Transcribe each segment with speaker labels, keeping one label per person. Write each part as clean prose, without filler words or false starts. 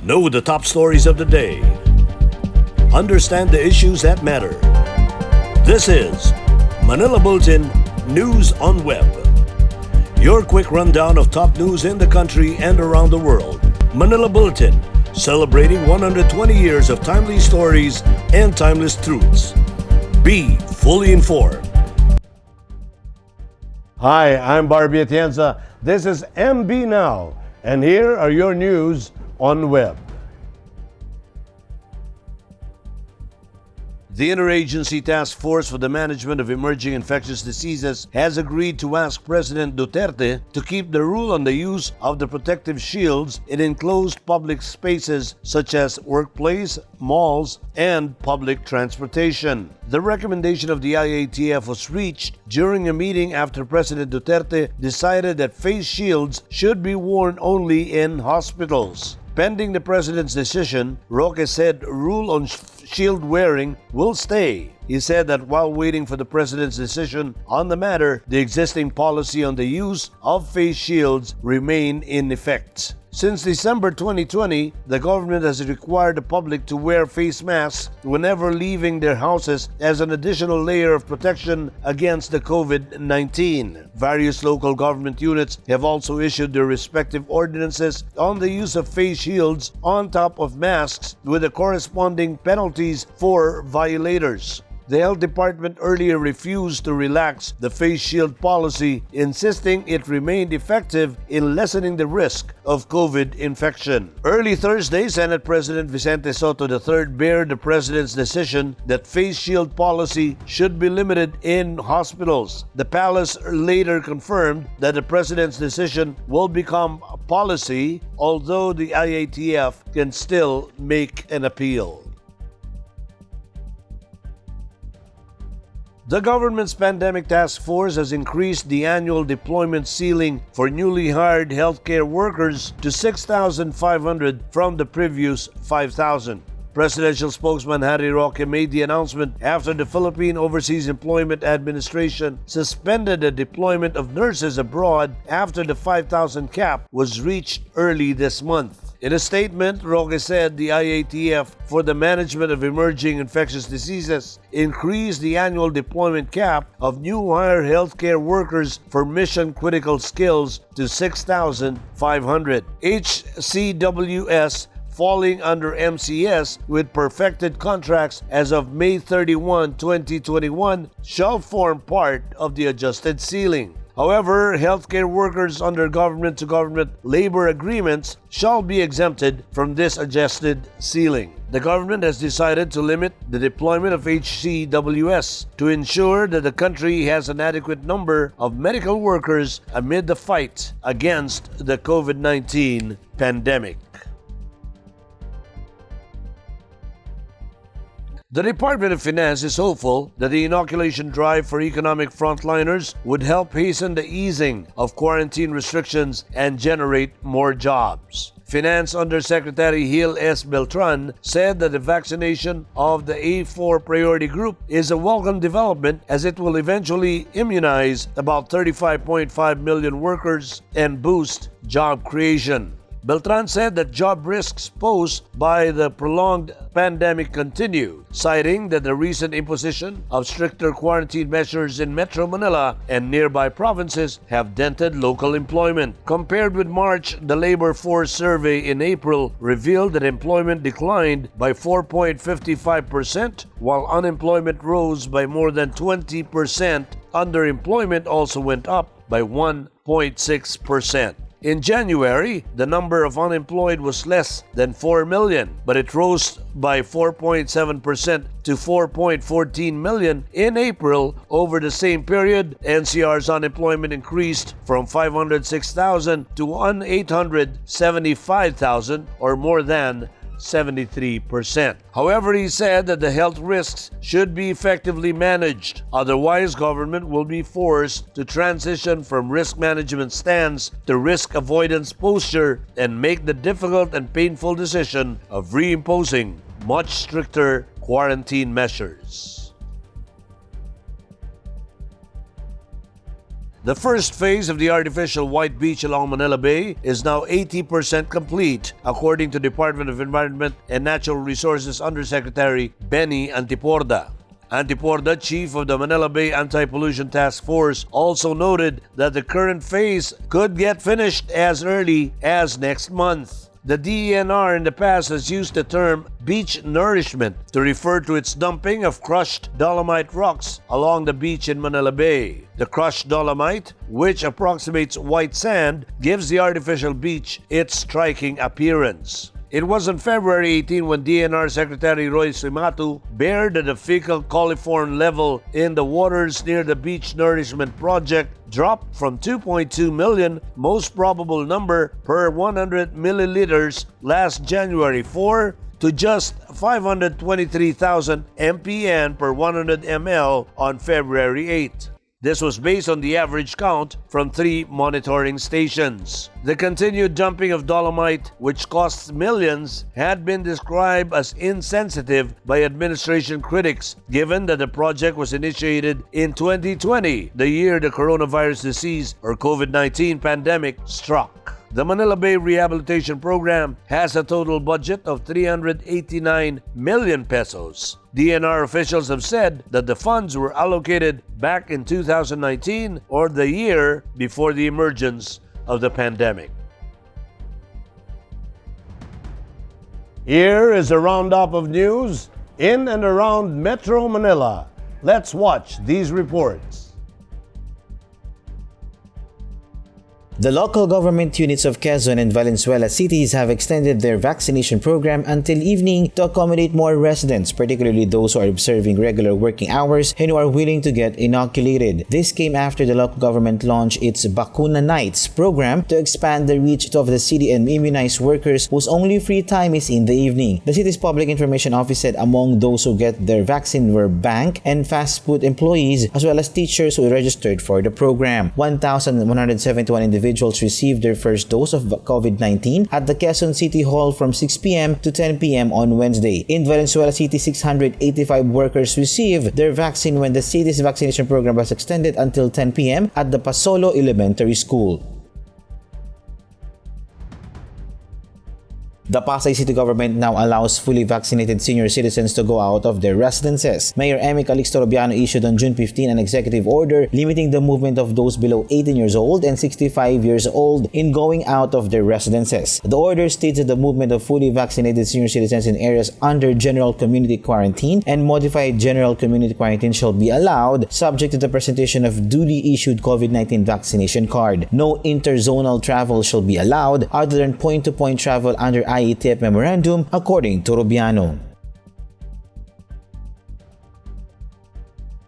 Speaker 1: Know the top stories of the day. Understand the issues that matter. This is Manila Bulletin News on Web. Your quick rundown of top news in the country and around the world. Manila Bulletin, celebrating 120 years of timely stories and timeless truths. Be fully informed.
Speaker 2: Hi, I'm Barbie Atienza. This is MB Now, and here are your news on web. The Interagency Task Force for the Management of Emerging Infectious Diseases has agreed to ask President Duterte to keep the rule on the use of the protective shields in enclosed public spaces such as workplace, malls, and public transportation. The recommendation of the IATF was reached during a meeting after President Duterte decided that face shields should be worn only in hospitals. Pending the president's decision, Roque said rule on shield wearing will stay. He said that while waiting for the president's decision on the matter, the existing policy on the use of face shields remain in effect. Since December 2020, the government has required the public to wear face masks whenever leaving their houses as an additional layer of protection against the COVID-19. Various local government units have also issued their respective ordinances on the use of face shields on top of masks with the corresponding penalties for violators. The Health Department earlier refused to relax the face shield policy, insisting it remained effective in lessening the risk of COVID infection. Early Thursday, Senate President Vicente Soto III bared the president's decision that face shield policy should be limited in hospitals. The palace later confirmed that the president's decision will become a policy, although the IATF can still make an appeal. The government's pandemic task force has increased the annual deployment ceiling for newly hired healthcare workers to 6,500 from the previous 5,000. Presidential spokesman Harry Roque made the announcement after the Philippine Overseas Employment Administration suspended the deployment of nurses abroad after the 5,000 cap was reached early this month. In a statement, Roque said the IATF for the Management of Emerging Infectious Diseases increased the annual deployment cap of new hire healthcare workers for mission-critical skills to 6,500. HCWS falling under MCS with perfected contracts as of May 31, 2021 shall form part of the adjusted ceiling. However, healthcare workers under government-to-government labor agreements shall be exempted from this adjusted ceiling. The government has decided to limit the deployment of HCWS to ensure that the country has an adequate number of medical workers amid the fight against the COVID-19 pandemic. The Department of Finance is hopeful that the inoculation drive for economic frontliners would help hasten the easing of quarantine restrictions and generate more jobs. Finance Undersecretary Gil S. Beltran said that the vaccination of the A4 priority group is a welcome development as it will eventually immunize about 35.5 million workers and boost job creation. Beltran said that job risks posed by the prolonged pandemic continue, citing that the recent imposition of stricter quarantine measures in Metro Manila and nearby provinces have dented local employment. Compared with March, the labor force survey in April revealed that employment declined by 4.55%, while unemployment rose by more than 20%. Underemployment also went up by 1.6%. In January, the number of unemployed was less than 4 million, but it rose by 4.7% to 4.14 million in April. Over the same period, NCR's unemployment increased from 506,000 to 875,000, or more than 73%. However, he said that the health risks should be effectively managed. Otherwise, government will be forced to transition from risk management stance to risk avoidance posture and make the difficult and painful decision of reimposing much stricter quarantine measures. The first phase of the artificial white beach along Manila Bay is now 80% complete, according to Department of Environment and Natural Resources Undersecretary Benny Antiporda. Antiporda, chief of the Manila Bay Anti-Pollution Task Force, also noted that the current phase could get finished as early as next month. The DENR in the past has used the term beach nourishment to refer to its dumping of crushed dolomite rocks along the beach in Manila Bay. The crushed dolomite, which approximates white sand, gives the artificial beach its striking appearance. It was on February 18 when DNR Secretary Roy Simatu bared that the fecal coliform level in the waters near the beach nourishment project dropped from 2.2 million, most probable number, per 100 milliliters last January 4 to just 523,000 mpn per 100 ml on February 8. This was based on the average count from 3 monitoring stations. The continued dumping of dolomite, which costs millions, had been described as insensitive by administration critics, given that the project was initiated in 2020, the year the coronavirus disease or COVID-19 pandemic struck. The Manila Bay Rehabilitation Program has a total budget of 389 million pesos. DNR officials have said that the funds were allocated back in 2019 or the year before the emergence of the pandemic. Here is a roundup of news in and around Metro Manila. Let's watch these reports.
Speaker 3: The local government units of Quezon and Valenzuela cities have extended their vaccination program until evening to accommodate more residents, particularly those who are observing regular working hours and who are willing to get inoculated. This came after the local government launched its Bakuna Nights program to expand the reach of the city and immunize workers whose only free time is in the evening. The city's public information office said among those who get their vaccine were bank and fast food employees as well as teachers who registered for the program. 1,171 individuals received their first dose of COVID-19 at the Quezon City Hall from 6 p.m. to 10 p.m. on Wednesday. In Valenzuela City, 685 workers received their vaccine when the city's vaccination program was extended until 10 p.m. at the Pasolo Elementary School. The Pasay City government now allows fully vaccinated senior citizens to go out of their residences. Mayor Emmy Calixto Robiano issued on June 15 an executive order limiting the movement of those below 18 years old and 65 years old in going out of their residences. The order states that the movement of fully vaccinated senior citizens in areas under general community quarantine and modified general community quarantine shall be allowed, subject to the presentation of duly issued COVID-19 vaccination card. No interzonal travel shall be allowed other than point-to-point travel under IATF memorandum, according to Robiano.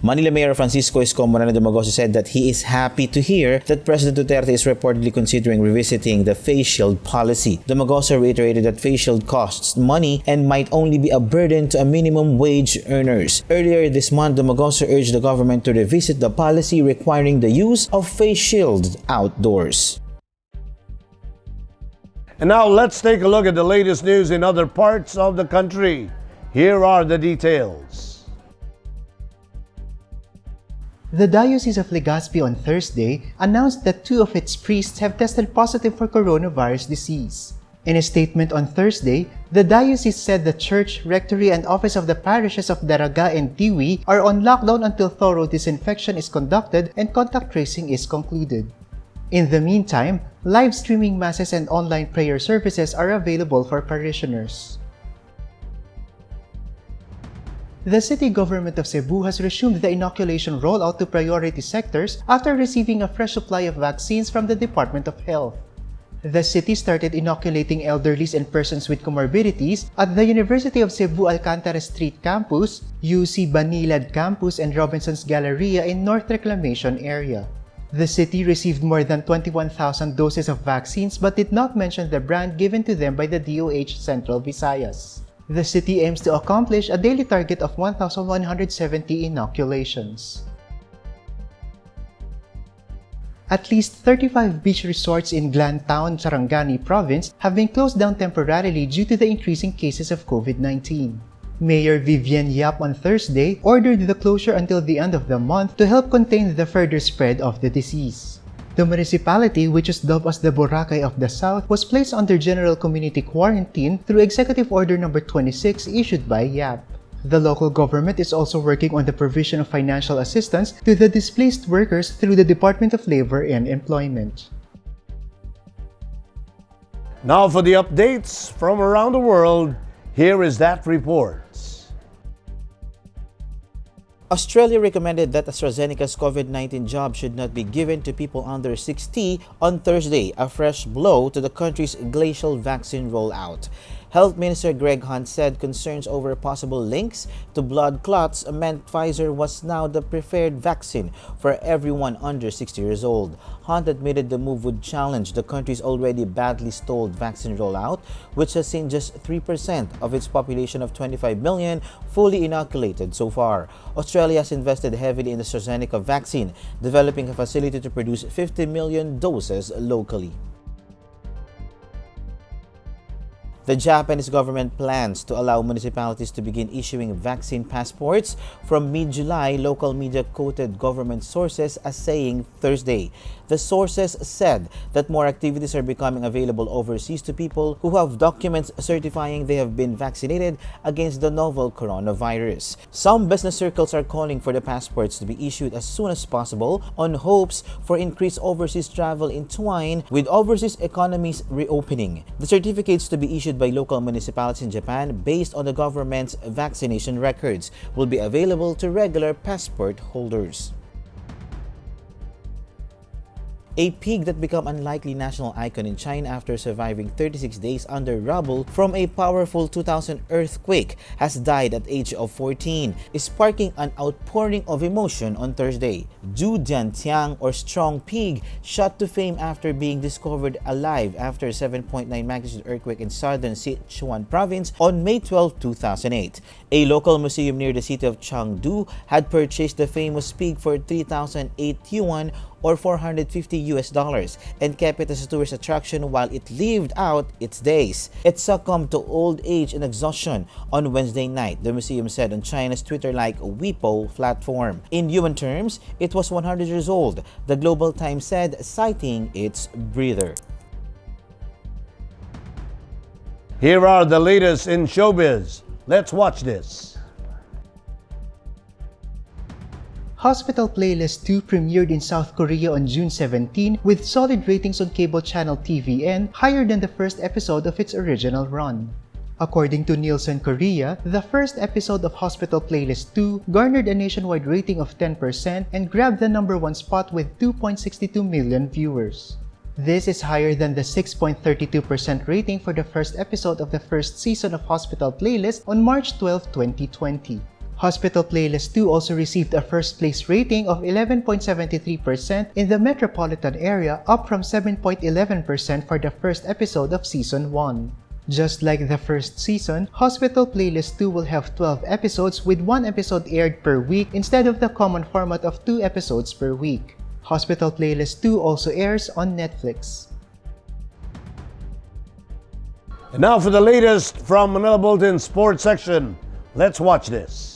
Speaker 3: Manila Mayor Francisco Isko Moreno Dumagoso said that he is happy to hear that President Duterte is reportedly considering revisiting the face shield policy. Dumagoso reiterated that face shield costs money and might only be a burden to a minimum wage earners. Earlier this month, Dumagoso urged the government to revisit the policy requiring the use of face shields outdoors.
Speaker 2: And now let's take a look at the latest news in other parts of the country. Here are the details.
Speaker 4: The Diocese of Legazpi on Thursday announced that 2 of its priests have tested positive for coronavirus disease. In a statement on Thursday, the diocese said the church, rectory, and office of the parishes of Daraga and Tiwi are on lockdown until thorough disinfection is conducted and contact tracing is concluded. In the meantime, live streaming masses and online prayer services are available for parishioners. The city government of Cebu has resumed the inoculation rollout to priority sectors after receiving a fresh supply of vaccines from the Department of Health. The city started inoculating elderlies and persons with comorbidities at the University of Cebu Alcantara Street Campus, UC Banilad Campus, and Robinson's Galleria in North Reclamation area. The city received more than 21,000 doses of vaccines but did not mention the brand given to them by the DOH Central Visayas. The city aims to accomplish a daily target of 1,170 inoculations. At least 35 beach resorts in Glan Town, Sarangani Province have been closed down temporarily due to the increasing cases of COVID-19. Mayor Vivian Yap on Thursday ordered the closure until the end of the month to help contain the further spread of the disease. The municipality, which is dubbed as the Boracay of the South, was placed under general community quarantine through Executive Order No. 26 issued by Yap. The local government is also working on the provision of financial assistance to the displaced workers through the Department of Labor and Employment.
Speaker 2: Now for the updates from around the world, here is that report.
Speaker 3: Australia recommended that AstraZeneca's COVID-19 jab should not be given to people under 60 on Thursday, a fresh blow to the country's glacial vaccine rollout. Health Minister Greg Hunt said concerns over possible links to blood clots meant Pfizer was now the preferred vaccine for everyone under 60 years old. Hunt admitted the move would challenge the country's already badly stalled vaccine rollout, which has seen just 3% of its population of 25 million fully inoculated so far. Australia has invested heavily in the AstraZeneca vaccine, developing a facility to produce 50 million doses locally. The Japanese government plans to allow municipalities to begin issuing vaccine passports from mid-July, local media quoted government sources as saying Thursday. The sources said that more activities are becoming available overseas to people who have documents certifying they have been vaccinated against the novel coronavirus. Some business circles are calling for the passports to be issued as soon as possible on hopes for increased overseas travel in twine with overseas economies reopening. The certificates to be issued by local municipalities in Japan based on the government's vaccination records will be available to regular passport holders. A pig that became unlikely national icon in China after surviving 36 days under rubble from a powerful 2000 earthquake has died at age of 14, sparking an outpouring of emotion on Thursday. Zhu Jiantiang, or Strong Pig, shot to fame after being discovered alive after a 7.9 magnitude earthquake in southern Sichuan province on May 12, 2008. A local museum near the city of Chengdu had purchased the famous pig for 3,008 yuan or $450 and kept it as a tourist attraction while it lived out its days. It succumbed to old age and exhaustion on Wednesday night, the museum said on China's Twitter-like Weibo platform. In human terms, it was 100 years old, the Global Times said, citing its breather.
Speaker 2: Here are the latest in showbiz. Let's watch this.
Speaker 4: Hospital Playlist 2 premiered in South Korea on June 17 with solid ratings on cable channel TVN, higher than the first episode of its original run. According to Nielsen Korea, the first episode of Hospital Playlist 2 garnered a nationwide rating of 10% and grabbed the #1 spot with 2.62 million viewers. This is higher than the 6.32% rating for the first episode of the first season of Hospital Playlist on March 12, 2020. Hospital Playlist 2 also received a first-place rating of 11.73% in the metropolitan area, up from 7.11% for the first episode of Season 1. Just like the first season, Hospital Playlist 2 will have 12 episodes with 1 episode aired per week instead of the common format of 2 episodes per week. Hospital Playlist 2 also airs on Netflix.
Speaker 2: And now for the latest from Manila Bulletin Sports section. Let's watch this.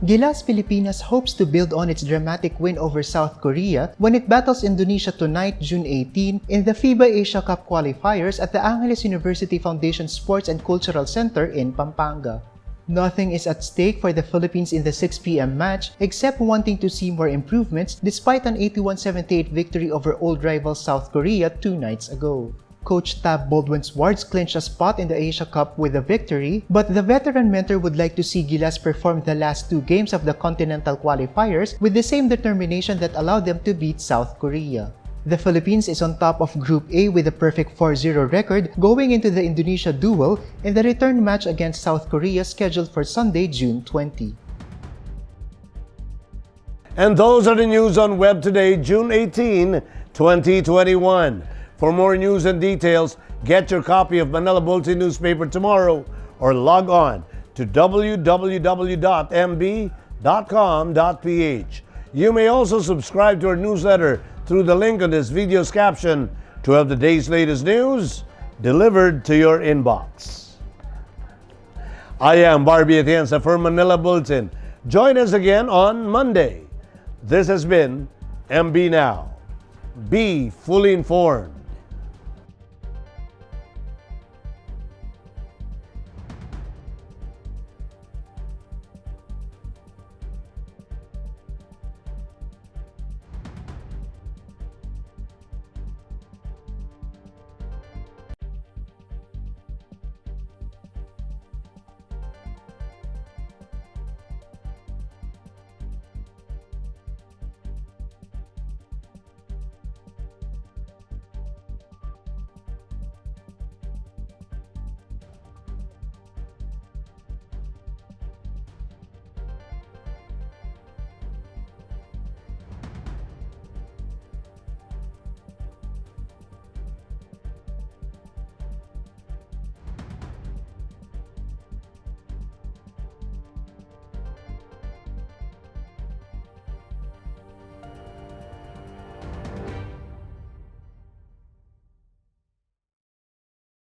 Speaker 4: Gilas Pilipinas hopes to build on its dramatic win over South Korea when it battles Indonesia tonight, June 18, in the FIBA Asia Cup qualifiers at the Angeles University Foundation Sports and Cultural Center in Pampanga. Nothing is at stake for the Philippines in the 6 p.m. match except wanting to see more improvements despite an 81-78 victory over old rival South Korea 2 nights ago. Coach Tab Baldwin-Swartz clinched a spot in the Asia Cup with a victory, but the veteran mentor would like to see Gilas perform the last 2 games of the continental qualifiers with the same determination that allowed them to beat South Korea. The Philippines is on top of Group A with a perfect 4-0 record going into the Indonesia duel in the return match against South Korea scheduled for Sunday, June 20.
Speaker 2: And those are the news on Web today, June 18, 2021. For more news and details, get your copy of Manila Bulletin newspaper tomorrow or log on to www.mb.com.ph. You may also subscribe to our newsletter through the link on this video's caption to have the day's latest news delivered to your inbox. I am Barbie Atienza for Manila Bulletin. Join us again on Monday. This has been MB Now. Be fully informed.